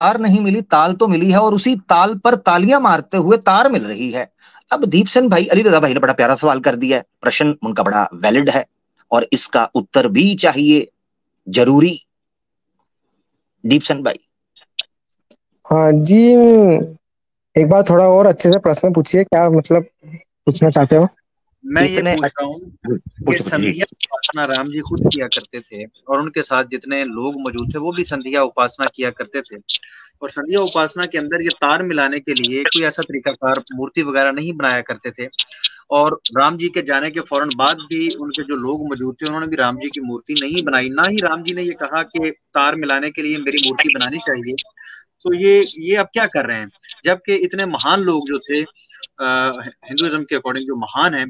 तार नहीं मिली, ताल तो मिली है, और उसी ताल पर तालियां मारते हुए तार मिल रही है। अब दीपसेन भाई, अली रजा भाई ने बड़ा प्यारा सवाल कर दिया है, प्रश्न उनका बड़ा वैलिड है, और इसका उत्तर भी चाहिए, जरूरी। दीपसेन भाई। हाँ जी, एक बार थोड़ा और अच्छे से प्रश्न पूछिए, क्या मतलब पूछना चाहते हो? मैं ये इतने पूछ रहा हूँ कि पूछ जी। संध्या उपासना राम जी खुद किया करते थे, और उनके साथ जितने लोग मौजूद थे वो भी संध्या उपासना किया करते थे। और संध्या उपासना के अंदर ये तार मिलाने के लिए कोई ऐसा तरीकाकार मूर्ति वगैरह नहीं बनाया करते थे। और राम जी के जाने के फौरन बाद भी उनके जो लोग मौजूद थे उन्होंने भी राम जी की मूर्ति नहीं बनाई, ना ही राम जी ने ये कहा कि तार मिलाने के लिए मेरी मूर्ति बनानी चाहिए। तो ये अब क्या कर रहे हैं, जबकि इतने महान लोग जो थे हिंदुइज्म के अकॉर्डिंग जो महान है,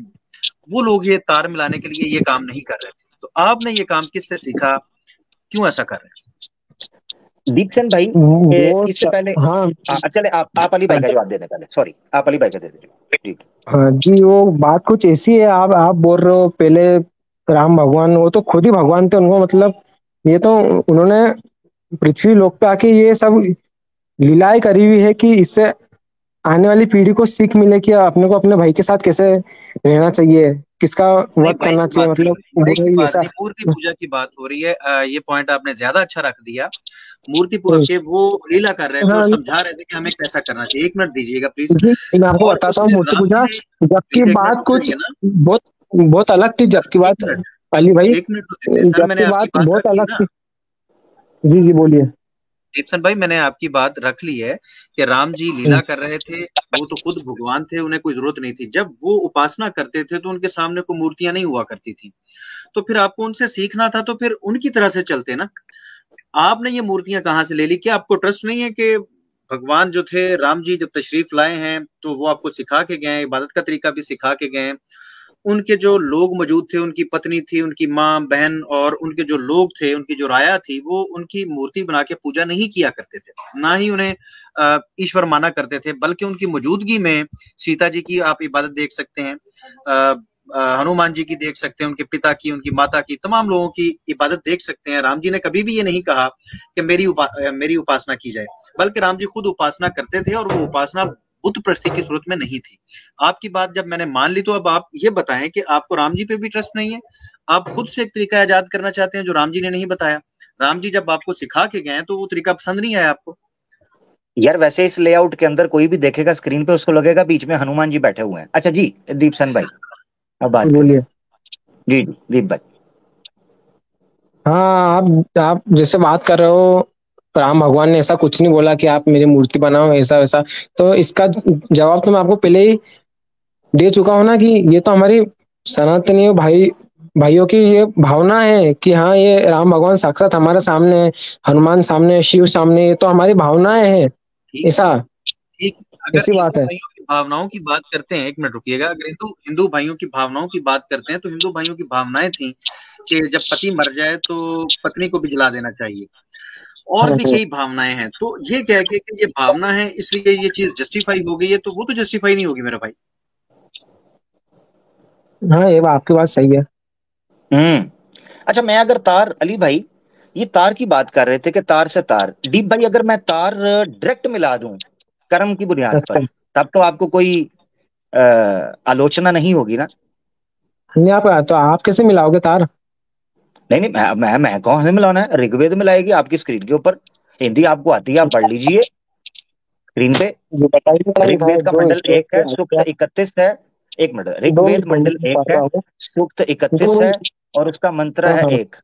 वो लोग ये तार मिलाने के लिए ये काम नहीं कर रहे थे। तो आपने ये काम किससे सीखा, क्यों ऐसा कर रहे हैं? दीपसेन भाई, वो इससे पहले हाँ चले आप अली भाई का जवाब दे दें पहले, सॉरी आप अली भाई का दे दीजिए। ठीक। हाँ जी, वो बात कुछ ऐसी है, आप बोल रहे हो पहले राम भगवान, वो तो खुद ही भगवान थे, उनको मतलब ये तो उन्होंने पृथ्वी लोक पे आके ये सब लीलाएं करी हुई है कि इससे आने वाली पीढ़ी को सीख मिले कि अपने को अपने भाई के साथ कैसे रहना चाहिए, किसका नहीं, वध भाई करना की बात चाहिए, नहीं हो मतलब रही, भाई की बुरा बात ऐसा। नहीं, मूर्ति पूजा की बात हो रही है। ये पॉइंट आपने ज्यादा अच्छा रख दिया। मूर्ति के वो लीला कर रहे थे और हाँ समझा रहे थे कि हमें कैसा करना चाहिए। एक मिनट दीजिएगा प्लीज। जी, मैं आपको और बताता हूँ उसमें मूर्ति राम जी पूजा, ने, जबकि प्लीज एक मिनट बात रुक कुछ जाइए ना। बहुत बहुत अलग थी, जबकि एक बात मिनट, अली भाई, एक मिनट रुक जाइए सर, मैंने जबकि आपकी बात बात बहुत रख ली अलग ना। थी। जी जी बोलिए। दीपसन भाई, मैंने आपकी बात रख ली है कि राम जी लीला कर रहे थे, वो तो खुद भगवान थे, उन्हें कोई जरूरत नहीं थी। जब वो उपासना करते थे तो उनके सामने कोई मूर्तियां नहीं हुआ करती थी। तो फिर आपको उनसे सीखना था, तो फिर उनकी तरह से चलते ना। आपने ये मूर्तियां कहाँ से ले ली? क्या आपको ट्रस्ट नहीं है कि भगवान जो थे राम जी जब तशरीफ लाए हैं तो वो आपको सिखा के गए हैं, इबादत का तरीका भी सिखा के गए हैं। उनके जो लोग मौजूद थे, उनकी पत्नी थी, उनकी माँ बहन, और उनके जो लोग थे, उनकी जो राया थी, वो उनकी मूर्ति बना के पूजा नहीं किया करते थे, ना ही उन्हें ईश्वर माना करते थे, बल्कि उनकी मौजूदगी में सीता जी की आप इबादत देख सकते हैं, हनुमान जी की देख सकते हैं, उनके पिता की, उनकी माता की, तमाम लोगों की इबादत देख सकते हैं। राम जी ने कभी भी ये नहीं कहा कि मेरी उपासना की जाए, बल्कि राम जी खुद उपासना करते थे, और वो उपासना बुत प्रस्ती की सूरत में नहीं थी। आपकी बात जब मैंने मान ली, तो अब आप ये बताएं कि आपको राम जी पे भी ट्रस्ट नहीं है? आप खुद से एक तरीका इजाद करना चाहते हैं जो राम जी ने नहीं बताया। राम जी जब आपको सिखा के गए तो वो तरीका पसंद नहीं आया आपको। यार वैसे इस लेआउट के अंदर कोई भी देखेगा स्क्रीन पे, उसको लगेगा बीच में हनुमान जी बैठे हुए हैं। अच्छा जी, दीपसेन भाई अब बात करिए। बोलिए। जी जी दीप भाई। हाँ, आप जैसे बात कर रहे हो, राम भगवान ने ऐसा कुछ नहीं बोला कि आप मेरी मूर्ति बनाओ ऐसा वैसा। तो इसका जवाब तो मैं आपको पहले ही दे चुका हूँ ना, कि ये तो हमारी सनातनी भाइयों की ये भावना है कि हाँ, ये राम भगवान साक्षात हमारे सामने है, हनुमान सामने है, शिव सामने है, ये तो हमारी भावनाएं हैं। ठीक ऐसा ठीक। अगर ऐसी हिंदू बात है। भाइयों की भावनाओं की बात करते हैं, एक मिनट रुकिएगा, अगर हिंदू हिंदू भाइयों की भावनाओं की बात करते हैं, तो हिंदू भाइयों की भावनाएं थी कि जब पति मर जाए तो पत्नी को भी जला देना चाहिए, और हाँ भी कई भावनाएं हैं। तो ये कह के कि ये भावना है इसलिए ये चीज जस्टिफाई हो गई है, तो वो तो जस्टिफाई नहीं होगी मेरा भाई। हाँ, ये बात आपकी बात सही है। हम्म। अच्छा, मैं अगर तार, अली भाई ये तार की बात कर रहे थे कि तार से तार, दीप भाई अगर मैं तार डायरेक्ट मिला दूं कर्म की बुनियाद पर, अच्छा, तब तो आपको कोई अ, आलोचना नहीं होगी ना? नहीं आप तो आप कैसे मिलाओगे तार? नहीं नहीं, मैं कौन से मिलाना है? ऋग्वेद मिलाएगी आपकी स्क्रीन के ऊपर। हिंदी आपको आती है, आप पढ़ लीजिए स्क्रीन पे। जो बताइए ऋग्वेद का जो मंडल इसमें एक है, सूक्त 31 है। एक मिनट, दो ऋग्वेद मिनट मंडल एक पढ़ है, रहा हूँ। सूक्त 31 दो है, मिनट। और उसका मंत्र हाँ है हाँ, एक।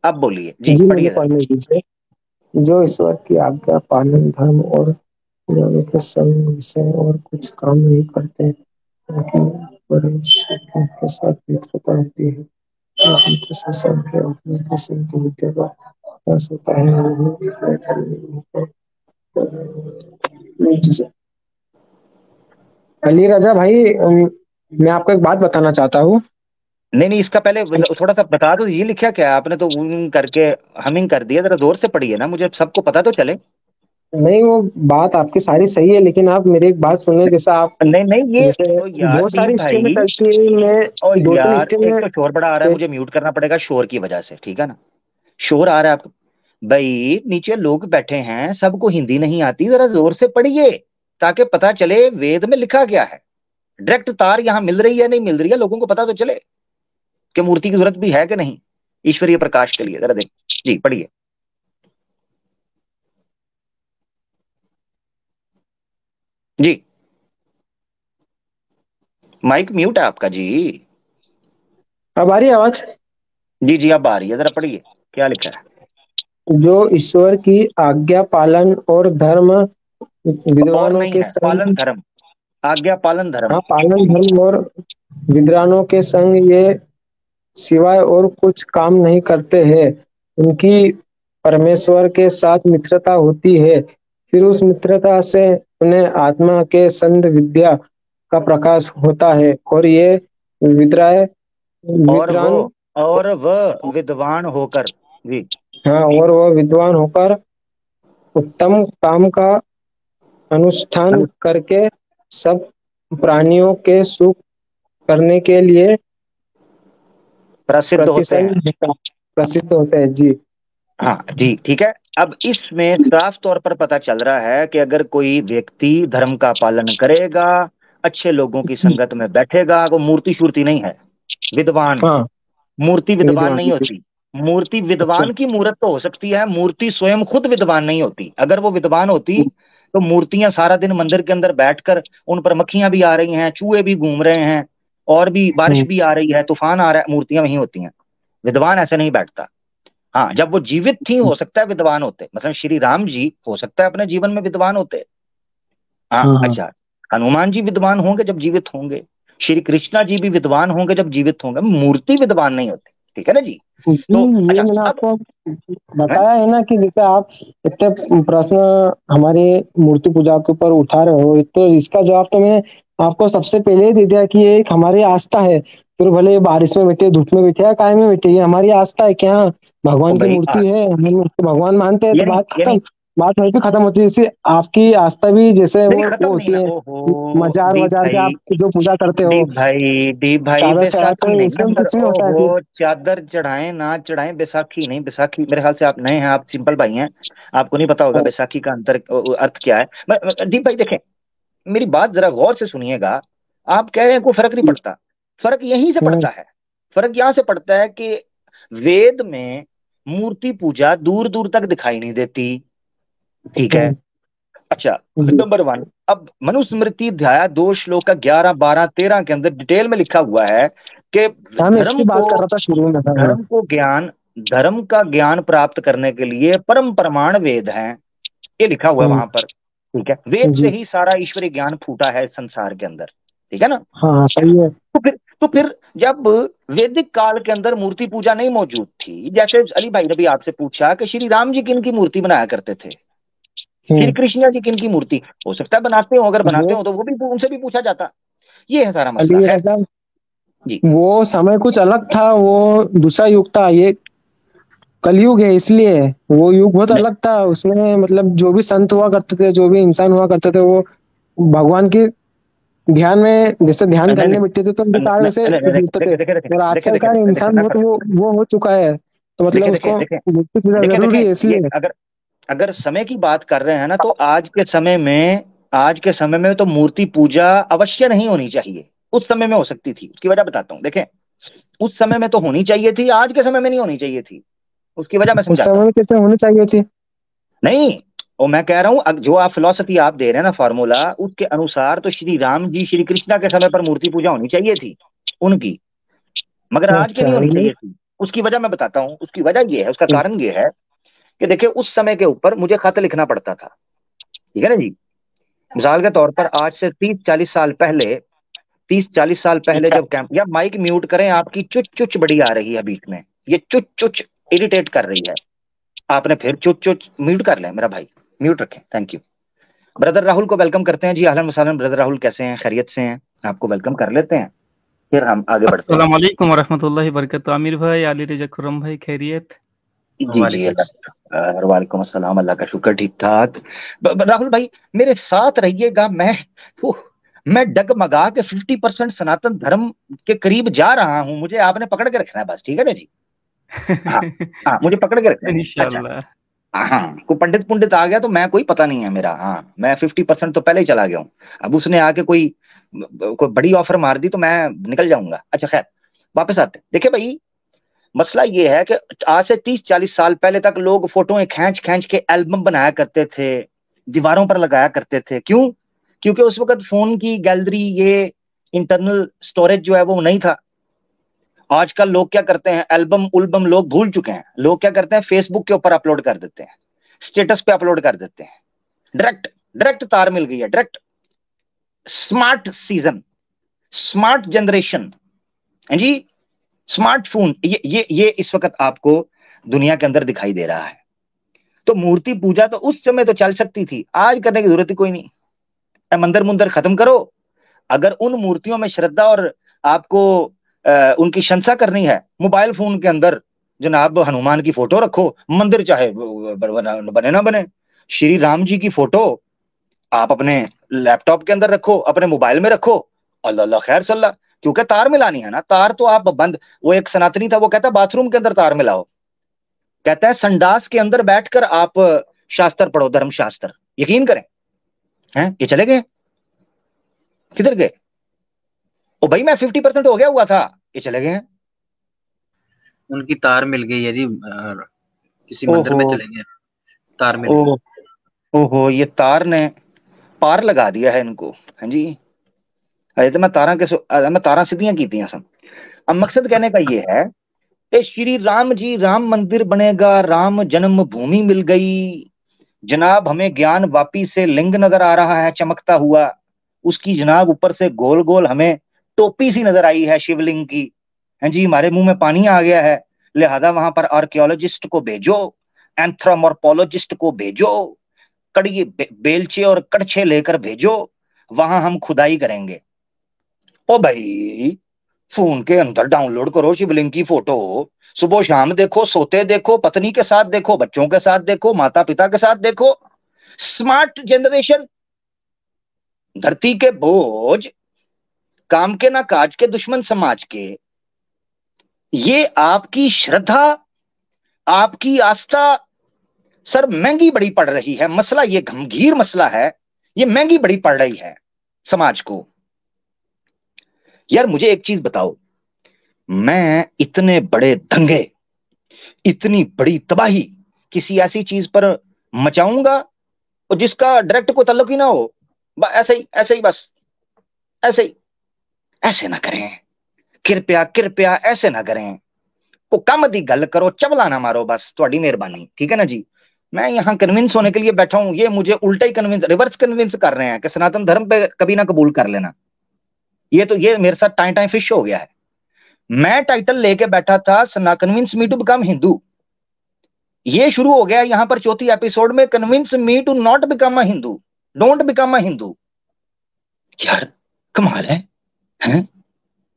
अब बोलिए जी, जी मुझे पढ़िए जरा। पढ़ने दीजिए। जो ईश्वर की आज्ञा पालन, धर्म और ज्ञान के संग से और कुछ काम नहीं करते, उनकी परमेश्वर के साथ मित्रता होती है। जिस मित्र से सबके अपने के सिद्ध होते का प्रयास होता है, वही अली रजा भाई, मैं आपको एक बात बताना चाहता हूँ। नहीं नहीं, इसका पहले थोड़ा सा बता दो, ये लिखा क्या है आपने? तो करके हमिंग कर दिया, जरा जोर से पढ़िए ना, मुझे सबको पता तो चले। नहीं, वो बात आपकी सारी सही है, लेकिन आप मेरी एक बात सुनिए। जैसे आप, नहीं नहीं, ये जैसे ओ यार बहुत दीप सारी स्ट्रीम में भाई, चलती है, ओ मैं दो तीन यार स्ट्रीम एक में। तो शोर बड़ा आ रहा है, मुझे म्यूट करना पड़ेगा शोर की वजह से, ठीक है ना? शोर आ रहा है आपको। भाई नीचे लोग बैठे हैं, सबको हिंदी नहीं आती, जरा जोर से पढ़िए ताकि पता चले वेद में लिखा क्या है। डायरेक्ट तार यहाँ मिल रही है नहीं मिल रही है, लोगों को पता तो चले कि मूर्ति की जरूरत भी है कि नहीं ईश्वरीय प्रकाश के लिए। जरा देख जी, पढ़िए जी। माइक म्यूट है आपका जी। अब आ रही है आवाज? जी जी, अब आ रही है, जरा पढ़िए क्या लिखा है। जो ईश्वर की आज्ञा पालन और धर्म और विद्वानों नहीं के है, पालन संग, धर्म, आज्ञा पालन धर्म। हाँ पालन धर्म और विद्वानों के संग ये सिवाय और कुछ काम नहीं करते हैं। उनकी परमेश्वर के साथ मित्रता होती है, फिर उस मित्रता से उन्हें आत्मा के संग विद्या का प्रकाश होता है, और ये विद्राय और वो विद्वान, और वह विद्वान होकर जी। हाँ और वह विद्वान होकर उत्तम काम का अनुष्ठान करके सब प्राणियों के सुख करने के लिए प्रसिद्ध होते हैं। प्रसिद्ध होते हैं जी। हाँ जी, ठीक है। अब इसमें साफ तौर पर पता चल रहा है कि अगर कोई व्यक्ति धर्म का पालन करेगा, अच्छे लोगों की संगत में बैठेगा, वो मूर्ति शूर्ति नहीं है, विद्वान। हाँ मूर्ति विद्वान विद्वान। नहीं होती। मूर्ति अच्छा। विद्वान की मूर्त तो हो सकती है, मूर्ति स्वयं खुद विद्वान नहीं होती। अगर वो विद्वान होती तो मूर्तियां सारा दिन मंदिर के अंदर बैठकर, उन पर मक्खियां भी आ रही हैं, चूहे भी घूम रहे हैं, और भी बारिश भी आ रही है, तूफान आ रहा है, मूर्तियां वहीं होती हैं। विद्वान ऐसे नहीं बैठता। हाँ, जब वो जीवित थी हो सकता है विद्वान होते, मतलब श्री राम जी हो सकता है अपने जीवन में विद्वान होते। हाँ हाँ हाँ। अच्छा, हनुमान जी विद्वान होंगे जब जीवित होंगे, श्री कृष्णा जी भी विद्वान होंगे जब जीवित होंगे, मूर्ति विद्वान नहीं होती। ठीक है ना जी। जी, तो ये अच्छा, मैंने अब आपको है? बताया है ना कि जैसे आप इतने प्रश्न हमारे मूर्ति पूजा के ऊपर उठा रहे हो, तो इसका जवाब तो मैंने आपको सबसे पहले ही दे दिया कि ये एक हमारी आस्था है। फिर भले ये बारिश में बैठे, धूप में बैठे या काय में बैठे, ये हमारी आस्था है कि हाँ ओ भगवान की भाई मूर्ति है, हम उसको भगवान मानते हैं, तो यानी बात यानी खत्म। बात वहीं पे खत्म होती है। जैसे आपकी आस्था भी जैसे नहीं, वो खत्म नहीं होती ना। है, ओहो मजार दीप वजार के भाई, आप जो पूजा करते हो, दीप भाई चादर चढ़ाते बैसाखी हो, नहीं ना उसमें भी सर। कुछ नहीं होता है फिर। ओहो, चादर चढ़ाएं ना चढ़ाएं, बैसाखी नहीं, बैसाखी मेरे ख्याल से आप नए हैं, आप सिंपल भाई हैं, आपको नहीं पता होगा बैसाखी का अंतर अर्थ क्या है। दीप भाई देखें, मेरी बात जरा गौर से सुनिएगा। आप कह रहे हैं कोई फर्क नहीं पड़ता, फर्क यहीं से हम्म, पड़ता है। फर्क यहां से पड़ता है कि वेद में मूर्ति पूजा दूर दूर तक दिखाई नहीं देती। ठीक है। हम्म, अच्छा, जी। नंबर वन, अब मनुस्मृति अध्याय 2 श्लोक का 11, 12, 13 के अंदर डिटेल में लिखा हुआ है कि हाँ मैं इसकी धर्म बात को कर रहा था शुरू में। हाँ हाँ। धर्म को ज्ञान धर्म का ज्ञान प्राप्त करने के लिए परम प्रमाण वेद हैं, ये लिखा हुआ है हम्म, वहां पर। ठीक है, वेद से जी। ही सारा ईश्वरीय ज्ञान फूटा है इस संसार के अंदर। ठीक है ना। हाँ हाँ सही है। तो फिर जब वैदिक काल के अंदर मूर्ति पूजा नहीं मौजूद थी, जैसे अली भाई ने भी आपसे पूछा कि श्री राम जी किन की मूर्ति बनाया करते थे, श्री हम्म, कृष्ण जी किन की मूर्ति, हो सकता है बनाते हो, अगर बनाते वो हो तो वो भी उनसे भी पूछा जाता। ये है सारा मसला अली है राजा, जी। वो समय कुछ अलग था, वो दूसरा युग था, ये कलयुग है, इसलिए वो युग बहुत नहीं अलग था। उसमें मतलब जो भी संत हुआ करते थे, जो भी इंसान हुआ करते थे, वो भगवान की ध्यान में जैसे ध्यान नहीं करने नहीं बैठते थे तो उनके सारे वैसे नहीं, जुड़ते थे। देखे देखे देखे और देखे आजकल देखे का देखे देखे इंसान बहुत वो हो चुका है, तो मतलब देखे देखे उसको देखे मूर्ति पूजा देखे देखे जरूरी है ये इसलिए। अगर अगर समय की बात कर रहे हैं ना, तो आज के समय में तो मूर्ति पूजा अवश्य नहीं होनी चाहिए। उस समय में हो सकती थी, उसकी वजह बताता हूँ। देखें, उस समय में तो होनी चाहिए थी, आज के समय में नहीं होनी चाहिए थी। उसकी वजह मैं उस समझाता समय हूँ। में कैसे होनी चाहिए थी? नहीं, और मैं कह रहा हूं जो आप फिलॉसफी आप दे रहे हैं ना, फॉर्मूला, उसके अनुसार तो श्री राम जी श्री कृष्णा के समय पर मूर्ति पूजा होनी चाहिए थी उनकी, मगर आज के अच्छा नहीं होनी ये। चाहिए थी। उसकी वजह मैं बताता हूँ, उसकी वजह ये है, उसका हम्म, कारण ये है कि देखिए, उस समय के ऊपर मुझे खत लिखना पड़ता था। ठीक है ना जी। मिसाल के तौर पर आज से 30-40 साल पहले जब कैंप, या माइक म्यूट करें, आपकी चुच चुच बड़ी आ रही है बीच में, ये चुच चुच इरिटेट कर रही है। आपने फिर चुच चुच म्यूट कर लें मेरा भाई, म्यूट रखें, थैंक यू। ब्रदर राहुल को वेलकम करते हैं जी, अहलन वसहलन। ब्रदर राहुल कैसे हैं, खैरियत से हैं? आपको वेलकम कर लेते हैं, फिर हम आगे बढ़ते हैं। अस्सलाम वालेकुम वरहमतुल्लाहि वबरकातुहू। आमिर भाई, आली रजा खुर्रम भाई, खैरियत? जी जी, अल्लाह वालेकुम अस्सलाम, अल्लाह का शुक्र, ठीक ठाक। राहुल भाई मेरे साथ रहिएगा। मैं डगमगा के 50% सनातन धर्म के करीब जा रहा हूं, मुझे आपने पकड़ के रखना है बस, ठीक है ना जी। हाँ हाँ, मुझे पकड़ के रखना है। अच्छा, इंशाल्लाह। हाँ, कोई पंडित पुंडित आ गया तो मैं, कोई पता नहीं है मेरा। हाँ, मैं 50% तो पहले ही चला गया हूँ। अब उसने आके कोई बड़ी ऑफर मार दी तो मैं निकल जाऊंगा। अच्छा खैर, वापस आते हैं। देखिए भाई, मसला ये है कि आज से 30-40 साल पहले तक लोग फोटोएं खींच खींच के एल्बम बनाया करते थे, दीवारों पर लगाया करते थे। क्यों? क्योंकि उस वक्त फोन की गैलरी, ये इंटरनल स्टोरेज जो है वो नहीं था। आजकल लोग क्या करते हैं, एल्बम उल्बम लोग भूल चुके हैं। लोग क्या करते हैं, फेसबुक के ऊपर अपलोड कर देते हैं, स्टेटस पे अपलोड कर देते हैं। डायरेक्ट डायरेक्ट तार मिल गई है, direct. Smart season, smart generation है जी, स्मार्टफोन, ये इस वक्त आपको दुनिया के अंदर दिखाई दे रहा है। तो मूर्ति पूजा तो उस समय तो चल सकती थी, आज करने की जरूरत ही कोई नहीं। मंदिर मुंदर खत्म करो। अगर उन मूर्तियों में श्रद्धा और आपको उनकी शंसा करनी है, मोबाइल फोन के अंदर जनाब हनुमान की फोटो रखो, मंदिर चाहे बने ना बने। श्री राम जी की फोटो आप अपने लैपटॉप के अंदर रखो, अपने मोबाइल में रखो, अल्लाह अल्लाह खैर सल्ला। क्योंकि तार मिलानी है ना, तार तो आप बंद, वो एक सनातनी था, वो कहता बाथरूम के अंदर तार मिलाओ, कहता है संडास के अंदर बैठकर आप शास्त्र पढ़ो, धर्म शास्त्र। यकीन करें, हैं ये चले गए, किधर गए? ओ भाई मैं 50% हो गया हुआ था, ये चले गए हैं। उनकी तार मिल गई है जी, किसी मंदिर में चले गए, तार मिल गई। ओहो, ये तार ने पार लगा दिया है इनको। हाँ जी, अरे तो मैं तारा सीधियां की थी सब। अब मकसद कहने का ये है कि श्री राम जी, राम मंदिर बनेगा, राम जन्म भूमि मिल गई जनाब। हमें ज्ञान वापी से लिंग नजर आ रहा है चमकता हुआ, उसकी जनाब ऊपर से गोल गोल हमें टोपी सी नजर आई है शिवलिंग की। हैं जी, हमारे मुंह में पानी आ गया है। लिहाजा वहां पर आर्कियोलॉजिस्ट को भेजो, एंथ्रोमोर्फोलॉजिस्ट को भेजो, कड़ी बेलचे और कड़छे लेकर भेजो, वहां हम खुदाई करेंगे। ओ भाई, फोन के अंदर डाउनलोड करो शिवलिंग की फोटो, सुबह शाम देखो, सोते देखो, पत्नी के साथ देखो, बच्चों के साथ देखो, माता पिता के साथ देखो। स्मार्ट जनरेशन, धरती के बोझ, काम के ना काज के, दुश्मन समाज के। ये आपकी श्रद्धा, आपकी आस्था सर महंगी बड़ी पड़ रही है। मसला ये गंभीर मसला है, ये महंगी बड़ी पड़ रही है समाज को। यार मुझे एक चीज बताओ, मैं इतने बड़े दंगे, इतनी बड़ी तबाही किसी ऐसी चीज पर मचाऊंगा और जिसका डायरेक्ट कोई ताल्लुक ही ना हो, ऐसे ही बस, ऐसे ना करें, कृपया कृपया ऐसे ना करें। को कम दी गल करो, चबला ना मारो, बस थोड़ी मेहरबानी, ठीक है ना जी। मैं यहाँ कन्विंस होने के लिए बैठा हूं, ये मुझे उल्टा ही कन्विंस, रिवर्स कन्विंस कर रहे हैं कि सनातन धर्म पे कभी ना कबूल कर लेना। ये मेरे साथ टाइम टाइम फिश हो गया है। मैं टाइटल लेके बैठा था convince me to become Hindu, ये शुरू हो गया यहां पर चौथी एपिसोड में, convince me to not become a Hindu, don't become a Hindu. यार कमाल है, हैं?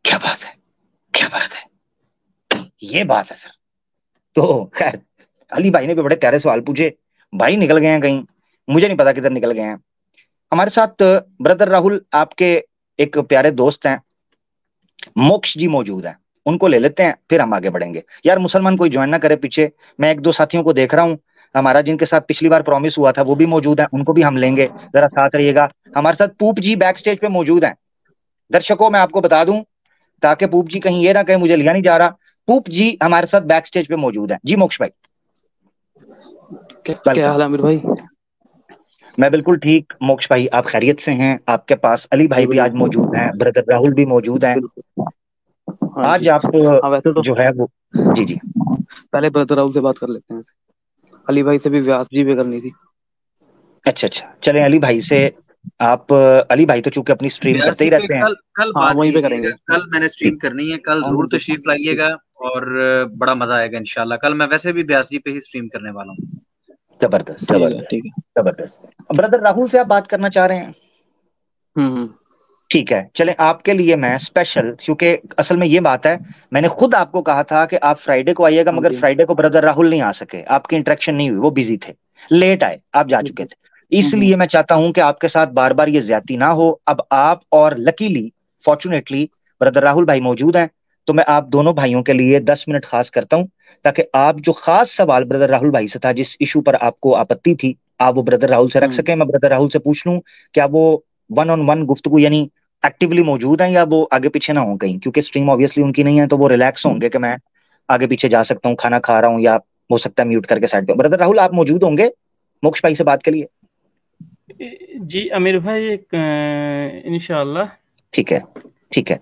क्या बात है, क्या बात है, ये बात है सर। तो खैर, अली भाई ने भी बड़े प्यारे सवाल पूछे। भाई निकल गए हैं कहीं, मुझे नहीं पता किधर निकल गए हैं। हमारे साथ ब्रदर राहुल, आपके एक प्यारे दोस्त हैं, मोक्ष जी मौजूद हैं, उनको ले लेते हैं, फिर हम आगे बढ़ेंगे। यार मुसलमान कोई ज्वाइन ना करे पीछे, मैं एक दो साथियों को देख रहा हूँ हमारा, जिनके साथ पिछली बार प्रॉमिस हुआ था, वो भी मौजूद है, उनको भी हम लेंगे, जरा साथ रहिएगा। हमारे साथ पूप जी बैक स्टेज पे मौजूद हैं। दर्शकों मैं आपको बता दूं, ताकि पूप जी कहीं ये ना कहे मुझे लिया नहीं जा रहा, पूप जी हमारे साथ बैक स्टेज पे मौजूद है। जी मोक्ष भाई, क्या हाल है आमिर भाई? मैं बिल्कुल ठीक। मोक्ष भाई आप खैरियत से हैं? आपके पास अली भाई भी आज मौजूद हैं, ब्रदर राहुल भी मौजूद हैं। आज आप वैसे तो जो है वो, जी जी, पहले ब्रदर राहुल से बात कर लेते हैं, अली भाई से भी व्यास जी भी करनी थी। अच्छा, चलें अली भाई से। आप अली भाई तो चूंकि अपनी स्ट्रीम करते ही रहते हैं, कल बात वहीं पे करेंगे। कल मैंने स्ट्रीम करनी है, कल जरूर तशरीफ लाइएगा और बड़ा मजा आएगा इंशाल्लाह। कल मैं वैसे भी व्यास जी पे ही स्ट्रीम करने वाला हूँ। जबरदस्त जबरदस्त। ब्रदर राहुल से आप बात करना चाह रहे हैं? ठीक है, चलें आपके लिए मैं स्पेशल, क्योंकि असल में ये बात है, मैंने खुद आपको कहा था कि आप फ्राइडे को आइएगा, मगर फ्राइडे को ब्रदर राहुल नहीं आ सके, आपकी इंटरेक्शन नहीं हुई, वो बिजी थे, लेट आए, आप जा चुके थे। इसलिए मैं चाहता हूं कि आपके साथ बार बार ये ज्यादती ना हो। अब आप और लकीली फॉर्चुनेटली ब्रदर राहुल भाई मौजूद हैं, तो मैं आप दोनों भाइयों के लिए 10 मिनट खास करता हूं, ताकि आप जो खास सवाल ब्रदर राहुल भाई से था, जिस इशू पर आपको आपत्ति थी, आप वो ब्रदर राहुल से रख सकें। मैं ब्रदर राहुल से पूछ लूं, क्या वो वन ऑन वन गुफ्तगू यानी एक्टिवली मौजूद हैं, या वो आगे पीछे ना हो कहीं, क्योंकि स्ट्रीम ऑब्वियसली उनकी नहीं है, तो वो रिलैक्स होंगे कि मैं आगे पीछे जा सकता हूँ, खाना खा रहा हूँ, या हो सकता है म्यूट करके साइड पे। ब्रदर राहुल, आप मौजूद होंगे मोक्ष भाई से बात के लिए? जी आमिर भाई, इंशाल्लाह। ठीक है, ठीक है।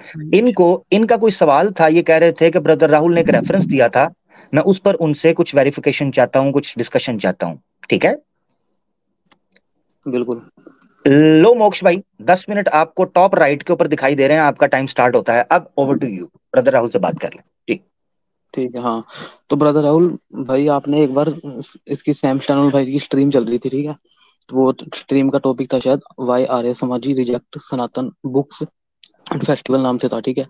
इनका कोई सवाल था, ये कह रहे थे कि ब्रदर राहुल ने एक रेफरेंस दिया था, मैं उस पर उनसे कुछ वेरिफिकेशन चाहता हूँ, कुछ डिस्कशन चाहता हूँ। ठीक है, बिल्कुल। लो मोक्ष भाई, 10 मिनट आपको टॉप राइट के ऊपर दिखाई दे रहे हैं, आपका टाइम स्टार्ट होता है अब। Over to you, brother Rahul से बात कर लें। ठीक, ठीक है। हाँ, तो ब्रदर राहुल भाई, आपने एक बार इसकी सैम स्टैनोल भाई की स्ट्रीम चल रही थी, ठीक है, तो वो स्ट्रीम का टॉपिक था शायद वाई आर्य समाजी reject Sanatan books and festival नाम से था, ठीक है।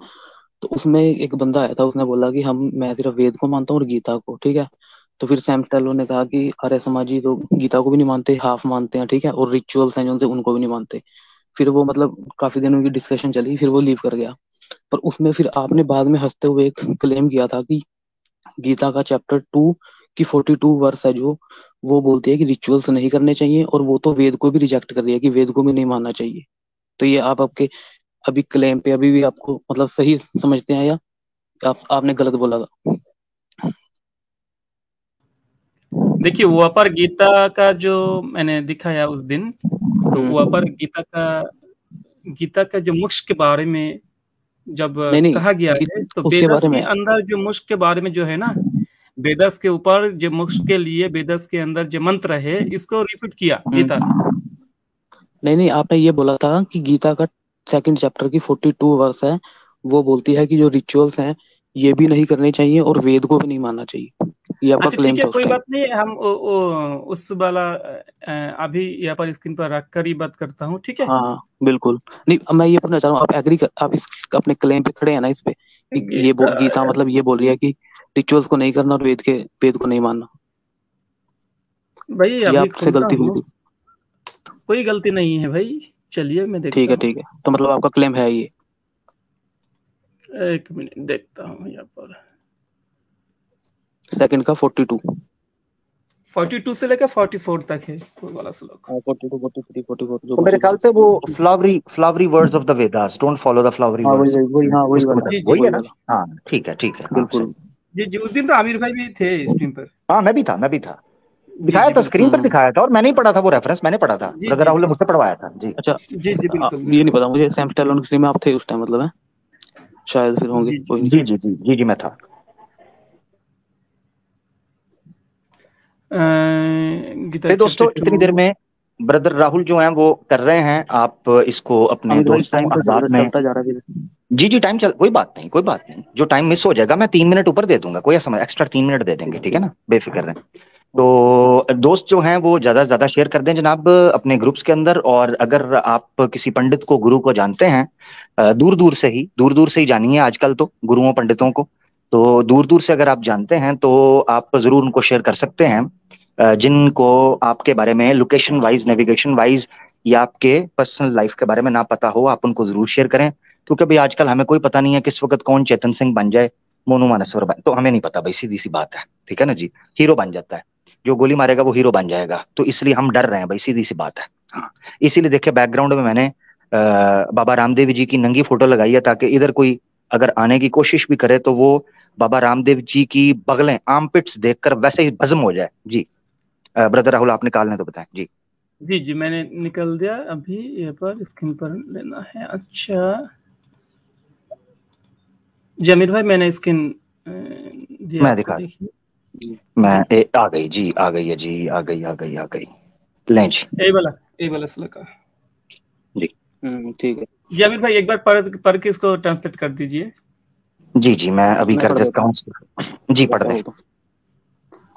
तो उसमें एक बंदा आया था, उसने बोला कि मैं सिर्फ वेद को मानता हूँ और गीता को, ठीक है। तो फिर सैम स्टैलो ने कहा कि आर्य समाजी तो गीता को भी नहीं मानते, हाफ मानते हैं, ठीक है, और रिचुअल्स हैं जो उनसे, उनको भी नहीं मानते। फिर वो मतलब काफी दिनों की डिस्कशन चली, फिर वो लीव कर गया। पर उसमें फिर आपने बाद में हंसते हुए एक क्लेम किया था कि गीता का चैप्टर 2 की 42 वर्स है जो, वो बोलती है कि रिचुअल्स नहीं करने चाहिए, और वो तो वेद को भी रिजेक्ट कर रही है कि वेद को भी नहीं मानना चाहिए। तो ये आप आपके अभी क्लेम पे अभी भी आपको मतलब सही समझते हैं, या आपने गलत बोला था? देखिए, वहाँ पर गीता का जो मैंने दिखाया उस दिन, तो वहाँ पर गीता का जो मोक्ष के बारे में जब नहीं नहीं, कहा गया है, तो उसके वेदस बारे के में अंदर जो मोक्ष के बारे में जो है ना, वेदस के ऊपर जो मोक्ष के लिए वेदस के अंदर जो मंत्र है, इसको रिपीट किया गीता ने। नहीं नहीं, आपने ये बोला था कि गीता का सेकंड चैप्टर की 42 वर्स है, वो बोलती है कि जो रिचुअल्स हैं ये भी नहीं करने चाहिए और वेद को भी नहीं मानना चाहिए। ये आपका अच्छा क्लेम ठीक है, था उस कोई टाइम। बात नहीं, हम उस वाला अभी यहाँ पर स्क्रीन पर रख कर ही बात करता हूँ, ठीक है। हाँ बिल्कुल। नहीं, मैं ये पूछना चाह रहा हूँ, आप एग्री कर, आप इस अपने क्लेम पे खड़े हैं ना इस पे, कि ये गीता मतलब ये बोल रही है कि रिचुअल्स को नहीं करना और वेद को नहीं मानना? भाई ये अभी आपसे खोलता गलती हुई हूँ, थी? कोई गलती नहीं है भाई, चलिए मैं ठीक देखता है, हूँ। ठीक है, तो मतलब आपका क्लेम है ये? एक मिनट देखता हूँ यहाँ पर। सेकंड का 42? 42 से लेकर 44 तक है वो वाला श्लोक। 42, 43, 44 जो तो मेरे मर्जी ख्याल बोलो। से वो flowery words of the Vedas, don't follow the flowery हाँ वही वर्ड्स, वही वही, हाँ वही उसका वाला, मतलब जी जी वही है वही ना? वाला। हाँ ठीक है, ठीक है, हाँ बिल्कुल। सही। जी, उस दिन तो आमिर भाई भी थे स्ट्रीम पर। हाँ मैं भी था जी दिखाया जी था, बिल्कुल। स्क्रीन पर दिखाया था, और मैंने ही पढ़ा था वो रेफरेंस, मैंने पढ़ा था, जी ब्रदर जी राहुल ने जी मुझसे पढ़वाया था जी। अच्छा, जी जी बिल्कुल ये नहीं बिल्कुल। पता मुझे, सैम स्टैलोन की में आप थे उस टाइम मतलब है? शायद फिर होंगे, जी जी कोई नहीं। जी मैं था। गीता तो दोस्तों, चैप्टर इतनी देर 2। में ब्रदर राहुल जो हैं वो कर रहे हैं, आप इसको अपने अमित भाई दोस्तों टाइम तो अहबाब में। चलता जा रहा है फिर। जी टाइम चल, कोई बात नहीं, कोई बात नहीं, जो टाइम मिस हो जाएगा मैं 3 मिनट ऊपर दे दूंगा, कोई समझ, एक्स्ट्रा 3 मिनट दे देंगे, ठीक है ना, बेफिक्र रहें। तो दोस्त जो हैं वो ज्यादा से ज्यादा शेयर कर दें जनाब अपने ग्रुप्स के अंदर, और अगर आप किसी पंडित को, गुरु को जानते हैं, दूर दूर से ही जानिए आजकल तो गुरुओं पंडितों को, तो दूर दूर से अगर आप जानते हैं तो आप जरूर उनको शेयर कर सकते हैं, जिनको आपके बारे में लोकेशन वाइज, नेविगेशन वाइज, या आपके पर्सनल लाइफ के बारे में ना पता हो, आप उनको जरूर शेयर करें, क्योंकि भाई आजकल हमें कोई पता नहीं है किस वक्त कौन चेतन सिंह बन जाए, मोनू मानेसर बन, तो हमें नहीं पता भाई, सीधी सी बात है, ठीक है ना जी। हीरो बन जाता है, जो गोली मारेगा वो हीरो बन जाएगा, तो इसलिए हम डर रहे हैं भाई, सीधी सी बात है। हाँ, इसीलिए देखिए बैकग्राउंड में मैंने बाबा रामदेव जी की नंगी फोटो लगाई है, ताकि इधर कोई अगर आने की कोशिश भी करे तो वो बाबा रामदेव जी की बगलें, आर्मपिट्स देखकर वैसे ही भस्म हो जाए जी। ब्रदर राहुल, आप निकालने तो बताएं जी। जी जी मैंने निकल दिया, अभी ये पर स्क्रीन पर लेना है। अच्छा जमीर भाई, मैंने स्क्रीन दिया मैं आपको, दिखा, देखिए। आ गई जी, आ गई है जी, आ गई लें जी। ए वाला श्लोक का। जी ठीक है। जमीर भाई एक बार पढ़ के इसको ट्रांसलेट कर दीजिए। जी मैं अभी मैं कर पढ़ देता देता हूँ, हूँ जी, पढ़ दे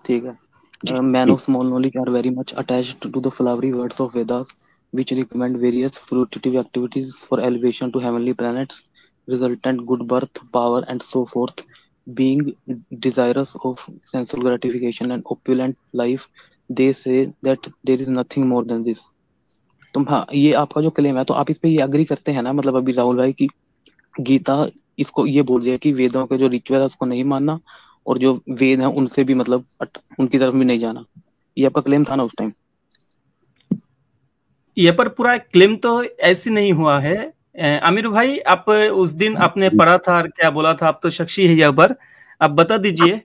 ठीक है। जी Men ji. of small knowledge are very much attached to the flowery words of Vedas, which recommend various fruitive activities for elevation to heavenly planets, resultant good birth, power, and so forth. Being desirous of sensual gratification and opulent life, they say that there is nothing more than this. तुम हाँ, ये आपका जो claim है, तो आप इस पे ये अग्री करते हैं ना, मतलब अभी राहुल भाई की गीता इसको ये बोल दिया कि वेदों के जो रिचुअल है उसको नहीं मानना, और जो वेद है उनसे भी मतलब उनकी तरफ भी नहीं जाना। ये आपका क्लेम था ना उस टाइम? ये पर पूरा क्लेम तो ऐसे नहीं हुआ है। आमिर भाई, आप उस दिन आपने पढ़ा था और क्या बोला था? आप तो साक्षी है यहाँ पर, आप बता दीजिए।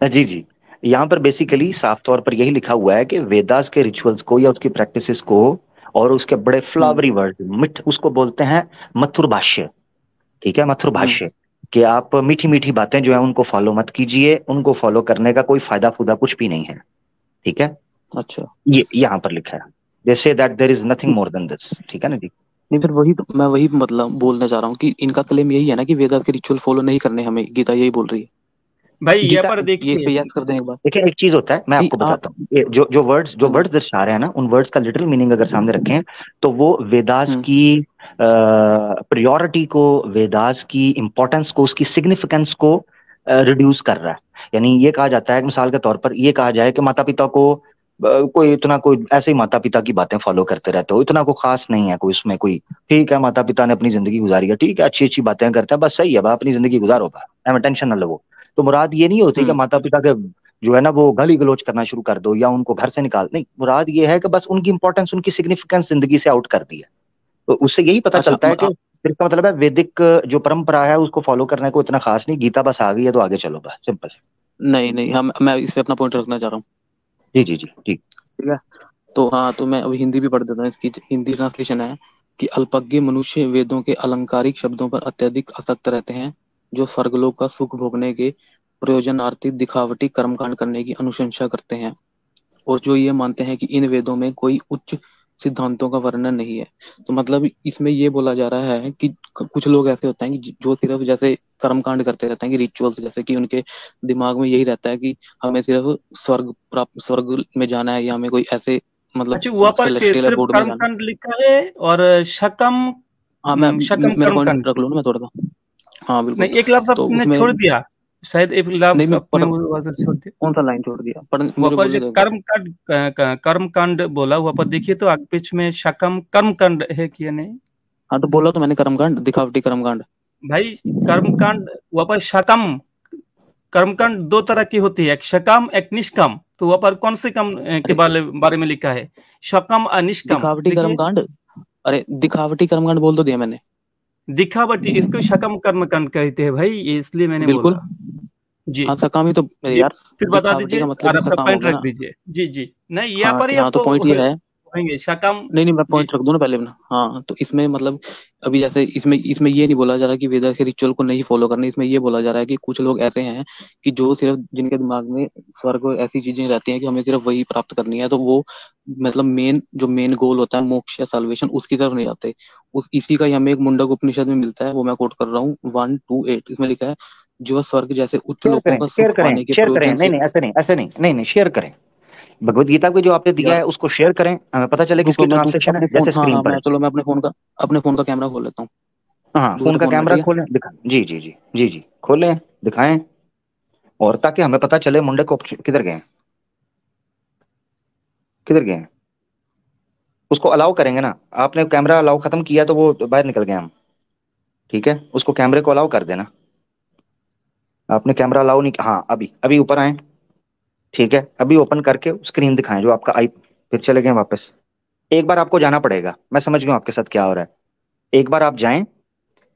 जी जी, यहाँ पर बेसिकली साफ तौर पर यही लिखा हुआ है कि वेदास के रिचुअल्स को या उसकी प्रैक्टिसेस को और उसके बड़े फ्लावरी वर्ड्स, मिठ, उसको बोलते हैं मथुर भाष्य। ठीक है, मथुर भाष्य, कि आप मीठी मीठी बातें जो है उनको फॉलो मत कीजिए, उनको फॉलो करने का कोई फायदा फुदा कुछ भी नहीं है। ठीक है, अच्छा, ये यहाँ पर लिखा है, they say that there is nothing more than this. ठीक है ना जी। नहीं फिर वही तो मैं वही मतलब बोलना चाह रहा हूँ कि इनका क्लेम यही है ना कि वेदास के रिचुअल फॉलो नहीं करने हमें, गीता यही बोल रही है। भाई ये गीता, पर ये इस देखिए, पे याद कर दें एक बार। देखिए एक चीज होता है, मैं नहीं आपको आप बताता हूँ, ये जो वर्ड्स दर्शा रहे हैं ना, उन वर्ड्स का लिटरल मीनिंग अगर सामने रखें तो वो वेदास की प्रियोरिटी को, वेदास की इंपॉर्टेंस को, उसकी सिग्निफिकेंस को रिड्यूस कर रहा है। यानी ये कहा जाता है, मिसाल के तौर पर ये कहा जाए कि माता पिता को कोई ऐसे ही माता पिता की बातें फॉलो करते रहते हो, इतना कोई खास नहीं है कोई उसमें कोई। ठीक है, माता पिता ने अपनी जिंदगी गुजारी है, ठीक है, अच्छी अच्छी बातें करते हैं, बस सही है, बा अपनी जिंदगी गुजारो, बा टेंशन ना लो। तो मुराद ये नहीं होती कि माता पिता के जो है ना वो गाली गलौज करना शुरू कर दो या उनको घर से निकाल, नहीं, मुराद ये है कि बस उनकी इंपॉर्टेंस, उनकी सिग्निफिकेंस जिंदगी से आउट कर दी है। तो उससे यही पता अच्छा चलता है कि फिर इसका मतलब है वैदिक जो परंपरा है उसको फॉलो करने को इतना खास नहीं, गीता बस आ गई है तो आगे चलो, बस सिंपल। नहीं नहीं, हम मैं इस पे अपना पॉइंट रखना चाह रहा हूँ। जी जी जी, ठीक। ठीक है, तो हाँ, तो मैं अभी हिंदी भी पढ़ देता हूँ। इसकी हिंदी ट्रांसलेशन है कि अल्पज्ञ मनुष्य वेदों के अलंकारिक शब्दों पर अत्यधिक आसक्त रहते हैं, जो स्वर्गलोक का सुख भोगने के प्रयोजनार्थी दिखावटी कर्मकांड करने की अनुशंसा करते हैं, और जो ये मानते हैं कि इन वेदों में कोई उच्च सिद्धांतों का वर्णन नहीं है। तो मतलब इसमें ये बोला जा रहा है कि कुछ लोग ऐसे होते हैं कि जो सिर्फ जैसे कर्मकांड करते रहते हैं, कि रिचुअल्स, जैसे कि उनके दिमाग में यही रहता है कि हमें सिर्फ स्वर्ग में जाना है, या हमें कोई ऐसे मतलब अच्छा, वहां पर सेलेस्टियल सिर्फ अबोर्ड में जाना है। कर्मकांड लिखा है और शकम हाँ, मैं शकम मेरा पॉइंट कर्मकांड, रख लूँ ना मैं थोड़ा सा? हाँ बिल्कुल। नहीं एक लफ्ज तो आपने उसमें छोड़ दिया, शायद एक नहीं, लफ्ज मैं आपने वो वजह से छोड़ दिया। कौन सा लाइन छोड़ दिया? वहां मेरे पर जो बोलिए तो एक बार। कर्मकांड बोला, वहां पर देखिए तो आगे बीच में शकम कर्मकांड है कि नहीं? हाँ तो बोला तो मैंने कर्मकांड, दिखावटी कर्मकांड। भाई कर्मकांड, वहां पर शकम, कर्मकांड दो तरह की होती है, एक शकम एक निष्काम। तो वहां पर कौन से काम के अरे बारे में लिखा है? शकम और निष्काम, दिखावटी देखिए। कर्मकांड, अरे दिखावटी कर्मकांड बोल तो दिया मैंने। दिखावटी, इसको शकम कर्मकांड कहते हैं भाई, ये इसलिए मैंने बिल्कुल। बोला। जी हाँ सकामी तो जी, यार, फिर बता दिखावटी दीजिए का मतलब और ही अपना सकाम हो पॉइंट गया रख ना। दीजिए। जी जी, नहीं यहाँ हाँ पर ही हाँ, तो आपको पॉइंट ये है। होंगे शकम। नहीं नहीं, मैं जी पॉइंट रख दूं ना पहले अपना। हाँ, तो इसमें मतलब अभी जैसे इसमें इसमें ये नहीं बोला जा रहा कि वेदा के रिचुअल को नहीं फॉलो करना। इसमें ये बोला जा रहा है कि कुछ लोग ऐसे हैं कि जो सिर्फ जिनके दिमाग में स्वर्ग और ऐसी चीजें रहती हैं कि हमें सिर्फ वही प्राप्त करनी है, तो वो मतलब मेन गोल होता है मोक्ष या साल्वेशन, उसकी तरफ नहीं जाते। उस इसी का ही हमें एक मुंडक उपनिषद में मिलता है, वो मैं कोट कर रहा हूँ 1-2-8। इसमें लिखा है, जो स्वर्ग जैसे उच्च शेयर लोकों करें, का शेयर सुख करें, पाने के शेयर करें, प्रयोजन नहीं से। नहीं ऐसे नहीं, ऐसे नहीं, नहीं नहीं, शेयर करें। भगवत गीता को जो आपने दिया यार है उसको शेयर करें, हमें पता चले रुको, किसकी मैं ट्रांसलेशन है, अपने फोन, जैसे हाँ स्क्रीन हाँ, पर मैं है। चलो मैं अपने फोन का कैमरा खोल लेता हूँ हाँ, फोन दूसरे का फोन में, कैमरा ठीक है? खोलें, दिखा, जी जी जी जी जी, खोलें, दिखाएं, और ताकि हमें पता चले मुंडे को किधर गए हैं, किधर गए हैं। उसको अलाउ करेंगे ना, आपने कैमरा अलाउ खत्म किया तो वो बाहर निकल गए हम। ठीक है, उसको कैमरे को अलाउ कर देना। आपने कैमरा अलाउ नहीं, हाँ अभी अभी ऊपर आए। ठीक है, अभी ओपन करके स्क्रीन दिखाएं जो आपका आई, फिर चले गए वापस। एक बार आपको जाना पड़ेगा, मैं समझ गया हूं आपके साथ क्या हो रहा है। एक बार आप जाएं,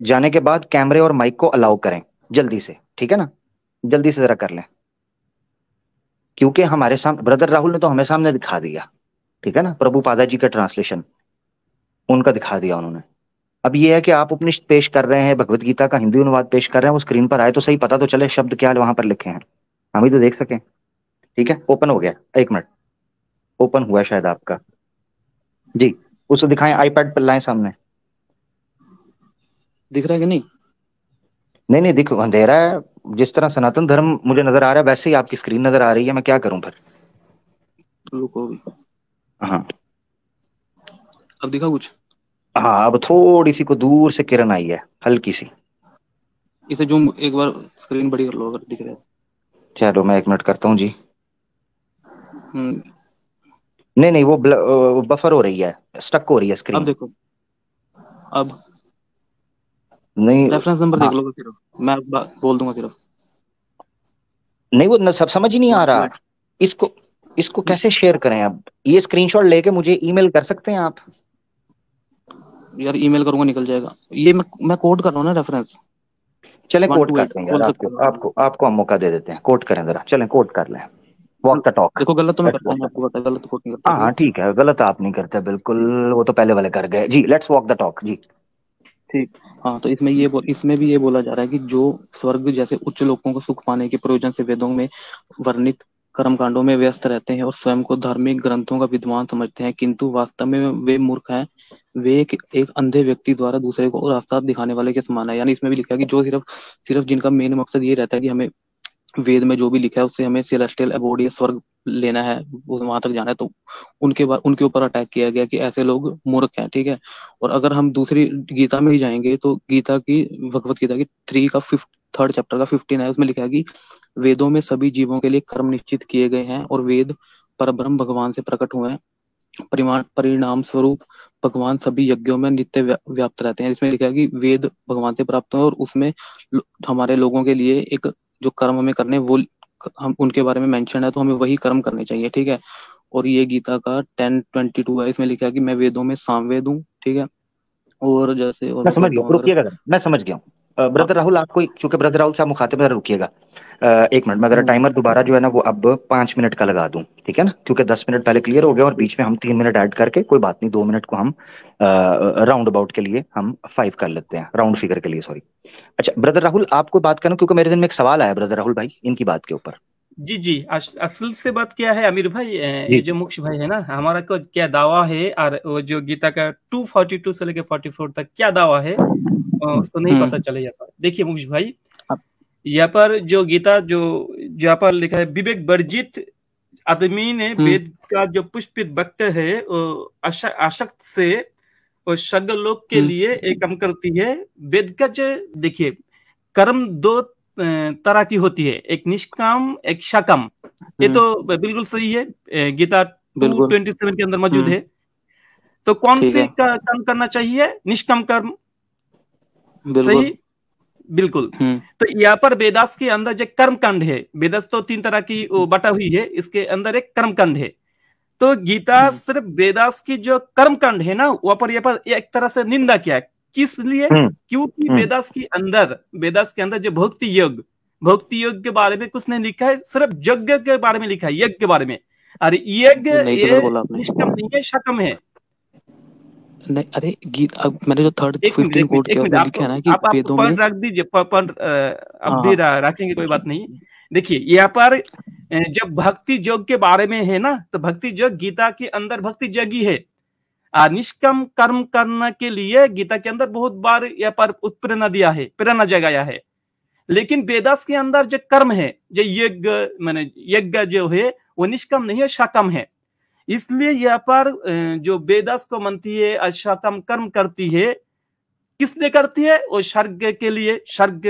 जाने के बाद कैमरे और माइक को अलाउ करें जल्दी से, ठीक है ना, जल्दी से जरा कर लें, क्योंकि हमारे सामने ब्रदर राहुल ने तो हमें सामने दिखा दिया। ठीक है ना, प्रभु पादा जी का ट्रांसलेशन उनका दिखा दिया उन्होंने। अब ये है कि आप उपनिषद पेश कर रहे हैं, भगवत गीता का हिंदी अनुवाद पेश कर रहे हैं, वो स्क्रीन पर आए तो सही, पता तो चले शब्द क्या वहां पर लिखे हैं, हम ही तो देख सकें। ठीक है, ओपन हो गया, एक मिनट, ओपन हुआ शायद आपका। जी, उसको दिखाएं, आईपैड पर लाएं सामने। दिख रहा है कि नहीं? नहीं नहीं, दिख, अंधेरा है। जिस तरह सनातन धर्म मुझे नजर आ रहा है वैसे ही आपकी स्क्रीन नजर आ रही है, मैं क्या करूं फिर। रुको अभी। हाँ अब दिखा कुछ? हाँ, अब थोड़ी सी को दूर से किरण आई है, हल्की सी। इसे जूम एक बार स्क्रीन बड़ी कर लो अगर दिख रहा है। चलो मैं एक मिनट करता हूँ जी। हम्म, नहीं नहीं, वो बफर हो रही है, स्टक हो रही है अब स्क्रीन। देखो, अब नहीं रेफरेंस नंबर हाँ, देख लो सिर्फ, मैं बोल दूंगा सिर्फ। नहीं वो सब समझ ही नहीं आ रहा। इसको इसको कैसे शेयर करें? अब ये स्क्रीनशॉट लेके मुझे ईमेल कर सकते हैं आप? यार ईमेल करूंगा निकल जाएगा, ये मैं कोड कर रहा हूँ ना रेफरेंस। चलें कोट कर 128 दें यार, खोल सकते आपको हो। आपको आपको हम मौका दे देते हैं, कोट करें जरा, चलें कोट कर लें। Walk the talk. देखो गलत तो मैं करता हूँ, आपको पता है, गलत कोड नहीं करता हाँ हाँ प्लीज। ठीक है, गलत आप नहीं करते बिल्कुल, वो तो पहले वाले कर गए जी। लेट्स वॉक द टॉक जी। ठीक। हाँ तो इसमें भी ये बोला जा रहा है कि जो स्वर्ग जैसे उच्च लोकों को सुख पाने के प्रयोजन से वेदों में वर्णित कर्म कांडों में व्यस्त रहते हैं और स्वयं को धार्मिक ग्रंथों का विद्वान समझते हैं, किंतु वास्तव में वे मूर्ख हैं। वे एक अंधे व्यक्ति द्वारा दूसरे को रास्ता दिखाने वाले के समान है। यानी इसमें भी लिखा है कि जो सिर्फ जिनका मेन मकसद ये रहता है कि हमें वेद में जो भी लिखा है उससे हमें सेलेस्टियल अबोर्ड या स्वर्ग लेना है, वहां तक जाना है, तो उनके ऊपर अटैक किया गया कि ऐसे लोग मूर्ख हैं। ठीक है। और अगर हम दूसरी गीता में ही जाएंगे तो गीता की भगवत गीता की 3rd चैप्टर का 15 है, उसमें लिखा है कि वेदों में सभी जीवों के लिए कर्म निश्चित किए गए हैं और वेद परब्रह्म भगवान से प्रकट हुए हैं। परिणाम स्वरूप भगवान सभी यज्ञों में नित्य व्याप्त रहते हैं। इसमें लिखा है कि वेद भगवान से प्राप्त हुए और उसमें हमारे लोगों के लिए एक जो कर्म हमें करने वो हम उनके बारे में मेंशन है, तो हमें वही कर्म करने चाहिए। ठीक है। और ये गीता का 10:22 है, इसमें लिखा है कि मैं वेदों में सामवेद हूँ। ठीक है। और जैसे और मैं समझ बताता गया, हूँ अगर। रुकिएगा, मैं समझ गया हूँ। ब्रदर राहुल आपको, क्योंकि ब्रदर राहुल साहब मुखातिब, जरा रुकिएगा 1 मिनट। मैं जरा टाइमर दोबारा जो है ना वो अब 5 मिनट का लगा दूं, ठीक है ना, क्योंकि 10 मिनट पहले क्लियर हो गया और बीच में हम 3 मिनट ऐड करके, कोई बात नहीं, 2 मिनट को हम राउंड अबाउट के लिए हम 5 कर लेते हैं, राउंड फिगर के लिए, सॉरी। अच्छा ब्रदर राहुल आपको बात करना, क्योंकि मेरे दिन में एक सवाल आया ब्रदर राहुल भाई इनकी बात के ऊपर। जी जी, असल से बात क्या है अमीर भाई, ये जो मोक्ष भाई है ना, हमारा को क्या दावा है, और वो जो गीता का 242 से लेकर 44 तक क्या दावा है उसको नहीं पता चले जाता। देखिए मोक्ष भाई, यहाँ पर जो गीता जो यहाँ पर लिखा है, विवेक वर्जित आदमी ने वेद का जो पुष्पित वक्त है आसक्त से और सगलोक के लिए एक काम करती है। वेद का जो देखिए कर्म 2 तरह की होती है, एक निष्काम एक सकाम। ये तो बिल्कुल सही है, गीता 2:27 के अंदर मौजूद है। तो कौन से कर्म करना चाहिए? निष्काम कर्म, सही, बिल्कुल। तो यहाँ पर वेदास के अंदर जो कर्म कांड है, वेदास तो 3 तरह की बटा हुई है, इसके अंदर एक कर्म कांड है। तो गीता सिर्फ वेदास की जो कर्म कांड है ना, वहां पर यहाँ पर एक तरह से निंदा किया है। किस लिए? क्योंकि वेदास के अंदर जो भक्ति योग के बारे में कुछ नहीं लिखा है, सिर्फ यज्ञ के बारे में लिखा है, यज्ञ के बारे में। अरे यज्ञ ये निष्काम नहीं है, शकम है। नहीं अरे अब मैंने जो 3rd-15 कोड किया उसमें लिखा है ना कि वेदों में रख दीजिए, अब भी रखेंगे, कोई बात नहीं। देखिए यहाँ पर जब भक्ति योग के बारे में है ना, तो भक्ति योग गीता के अंदर भक्ति योग ही है। निष्काम कर्म करने के लिए गीता के अंदर बहुत बार यहाँ पर उत्प्रेरणा दिया है, प्रेरणा जगाया है। लेकिन वेदास के अंदर जो कर्म है, जो यज्ञ जो है वो निष्काम नहीं है, सकाम है। इसलिए यहाँ पर जो वेदास को मानती है सकाम कर्म करती है, किसने करती है? वो स्वर्ग के लिए, स्वर्ग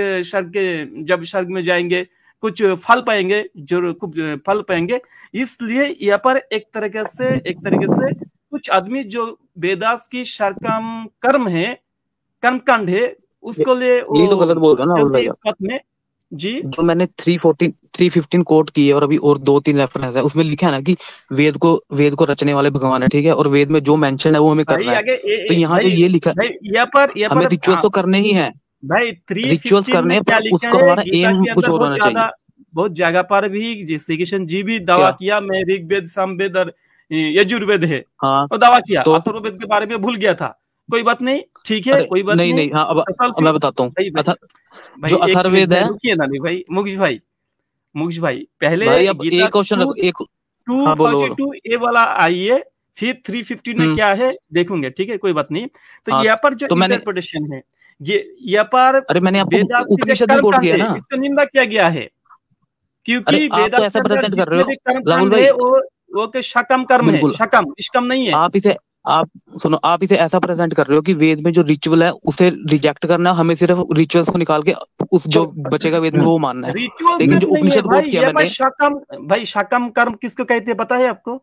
जब स्वर्ग में जाएंगे कुछ फल पाएंगे, जो कुछ फल पाएंगे। इसलिए यहाँ पर एक तरीके से कुछ आदमी जो वेदास की सकाम कर्म है, कर्मकांड है, उसको ले ये तो गलत बोल रहा ना राहुल भाई में जी। जो मैंने 315 कोट की है और अभी और 2-3 रेफरेंस है, उसमें लिखा है ना कि वेद को रचने वाले भगवान है। ठीक है। और वेद में जो मेंशन है वो हमें करना है। तो यहाँ जो ये लिखा है, हमें रिचुअल्स तो करने ही है भाई, रिचुअल्स करने हैं, पर उसको हमारा एम कुछ और होना चाहिए। बहुत जगह पर भी श्री कृष्ण जी भी दावा किया, मैं ऋग्वेद, सामवेद और यजुर्वेद है, और दावा किया। अथर्ववेद के बारे में भूल गया था, कोई बात नहीं, ठीक है, कोई बात नहीं। हाँ अब मैं बताता हूँ जो अथर्ववेद है। रुकिए ना भाई, मुकेश भाई पहले एक क्वेश्चन 242 वाला आइए, फिर 315 में क्या है देखोगे, ठीक है, कोई बात नहीं। तो यहाँ पर जो इंटरप्रिटेशन है, ये यहाँ पर अरे मैंने आपको उपनिषद में कोट किया ना, इसका निंदा किया गया है, क्योंकि वेदास ऐसा प्रेजेंट कर रहे हो राहुल भाई, वो के शकम कर्म है, शकम निष्कम नहीं है। आप इसे ऐसा प्रेजेंट कर रहे हो कि वेद में जो रिचुअल है उसे रिजेक्ट करना, हमें सिर्फ रिचुअल्स को निकाल के उस जो बचेगा वेद में वो मानना है। लेकिन जो उपनिषद कोट किया मैंने, शकम कर्म किसको कहते हैं पता है आपको?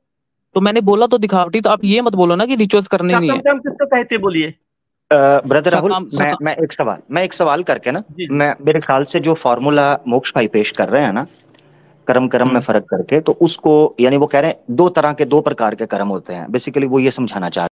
तो मैंने बोला तो दिखावटी, तो आप ये मत बोलो ना कि रिचुअल्स करने नहीं है। कर्म किसको कहते हैं बोलिए? ब्रदर राहुल, मैं एक सवाल करके ना, मैं मेरे ख्याल से जो फॉर्मूला मोक्ष भाई पेश कर रहे हैं ना, कर्म कर्म में फर्क करके, तो उसको यानी वो कह रहे हैं दो प्रकार के कर्म होते हैं, बेसिकली वो ये समझाना चाह रहे हैं।